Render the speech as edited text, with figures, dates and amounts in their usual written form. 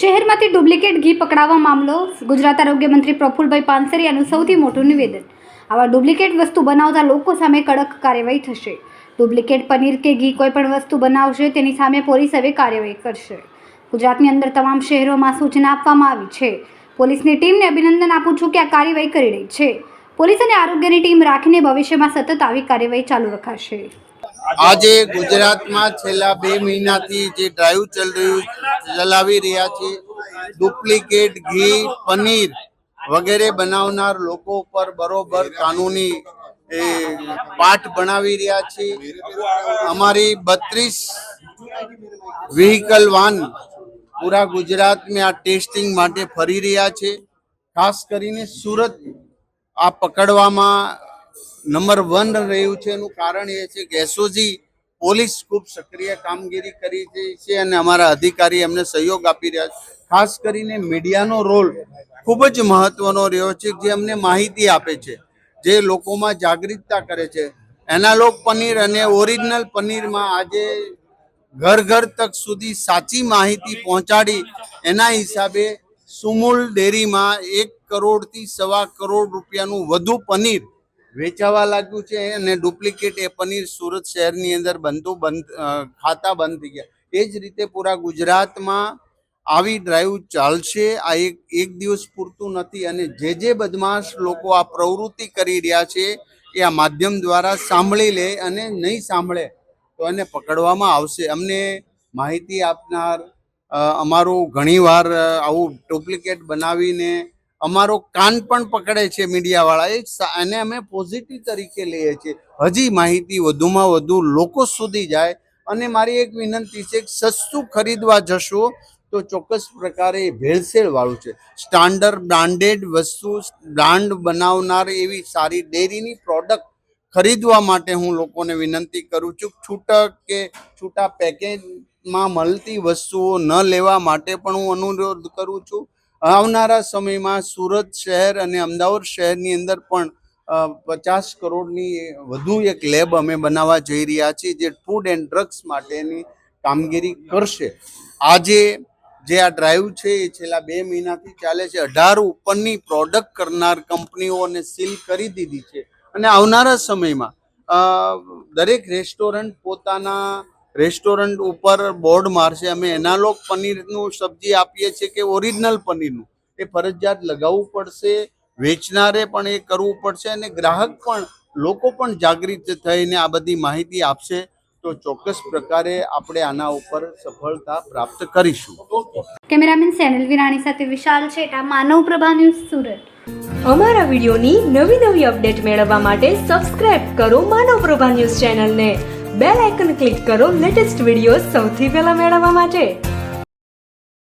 શહેરમાંથી ડુપ્લિકેટ ઘી પકડાવા મામલો ગુજરાત આરોગ્ય મંત્રી પ્રફુલભાઈ પાનસરિયાનું સૌથી મોટું નિવેદન। આવા ડુપ્લિકેટ વસ્તુ બનાવતા લોકો સામે કડક કાર્યવાહી થશે। ડુપ્લિકેટ પનીર કે ઘી કોઈ પણ વસ્તુ બનાવશે તેની સામે પોલીસ હવે કાર્યવાહી કરશે। ગુજરાતની અંદર તમામ શહેરોમાં સૂચના આપવામાં આવી છે। પોલીસની ટીમને અભિનંદન આપું છું કે આ કાર્યવાહી કરી રહી છે। પોલીસ અને આરોગ્યની ટીમ રાખીને ભવિષ્યમાં સતત આવી કાર્યવાહી ચાલુ રખાશે। આજે ગુજરાતમાં છેલ્લા 2 મહિનાથી જે ડ્રાઈવ ચલાવી રહ્યા છે, ડુપ્લિકેટ ઘી, પનીર વગેરે બનાવનાર લોકો પર બરોબર કાનૂની પાઠ બનાવી રહ્યા છે। અમારી 32 વ્હીકલ વાન પૂરા ગુજરાતમાં આ ટેસ્ટિંગ માટે ફરી રહ્યા છે। ખાસ કરીને સુરત આ પકડવામાં નંબર 1 રહ્યું છે। એનું કારણ એ છે કે એસઓજી પોલીસ ખૂબ સક્રિય કામગીરી કરી રહી છે અને અમારા અધિકારી અમને સહયોગ આપી રહ્યા છે। ખાસ કરીને મીડિયાનો રોલ ખૂબ જ મહત્વનો રહ્યો છે, જે અમને માહિતી આપે છે, જે લોકોમાં જાગૃતતા કરે છે। એનાલોગ પનીર અને ઓરિજિનલ પનીરમાં આજે ઘર ઘર તક સુધી સાચી માહિતી પહોંચાડી એના હિસાબે સુમૂલ ડેરીમાં 1 કરોડથી 1.25 કરોડ રૂપિયાનું વધુ પનીર વેચાવા લાગ્યું છે અને ડુપ્લિકેટ એ પનીર સુરત શહેરની અંદર ખાતા બંધ થઈ ગયા। એ જ રીતે પૂરા ગુજરાતમાં આવી ડ્રાઈવ ચાલશે। આ એક દિવસ પૂરતું નથી અને જે બદમાશ લોકો આ પ્રવૃત્તિ કરી રહ્યા છે એ આ માધ્યમ દ્વારા સાંભળી લે અને નહીં સાંભળે તો એને પકડવામાં આવશે। અમને માહિતી આપનાર અમારું ઘણીવાર આવું ડુપ્લિકેટ બનાવીને અમારો કાન પણ પકડે છે મીડિયાવાળા, એને અમે પોઝિટિવ તરીકે લઈએ છીએ। હજી માહિતી વધુમાં વધુ લોકો સુધી જાય અને મારી એક વિનંતી છે કે સસ્તું ખરીદવા જશો તો ચોક્કસ પ્રકારે ભેળસેળ વાળું છે। સ્ટાન્ડર્ડ બ્રાન્ડેડ વસ્તુ, બ્રાન્ડ બનાવનાર એવી સારી ડેરીની પ્રોડક્ટ ખરીદવા માટે હું લોકોને વિનંતી કરું છું। છૂટક કે છૂટા પેકેજમાં મળતી વસ્તુઓ ન લેવા માટે પણ હું અનુરોધ કરું છું। આવનારા સમયમાં સુરત શહેર અને અમદાવાદ શહેરની અંદર પણ 50 કરોડની વધુ એક લેબ અમે બનાવવા જઈ રહ્યા છીએ, જે ફૂડ એન્ડ ડ્રગ્સ માટેની કામગીરી કરશે। આજે જે આ ડ્રાઈવ છે એ છેલ્લા 2 મહિનાથી ચાલે છે। 18 ઉપરની પ્રોડક્ટ કરનાર કંપનીઓને સીલ કરી દીધી છે અને આવનારા સમયમાં દરેક રેસ્ટોરન્ટ પોતાના રેસ્ટોરન્ટ ઉપર બોર્ડ મારશે। અમે એનાલોગ પનીરનું સબ્જી આપીએ છીએ કે ઓરિજિનલ પનીરનું, એ ફરજિયાત લગાવવું પડશે। વેચનારે પણ એ કરવું પડશે અને ગ્રાહક પણ, લોકો પણ જાગૃત થઈને આ બધી માહિતી આપશે તો ચોક્કસ પ્રકારે આપણે આના ઉપર સફળતા પ્રાપ્ત કરીશું। કેમેરામેન સેનલ વિરાણી સાથે વિશાલ છેટા, માનવ પ્રભા ન્યૂઝ, સુરત। અમારા વિડીયોની નવી અપડેટ મેળવવા માટે સબસ્ક્રાઇબ કરો માનવ પ્રભા ન્યૂઝ ચેનલને, બેલ આઇકન ક્લિક કરો લેટેસ્ટ વિડીયો સૌથી પહેલા મેળવવા માટે।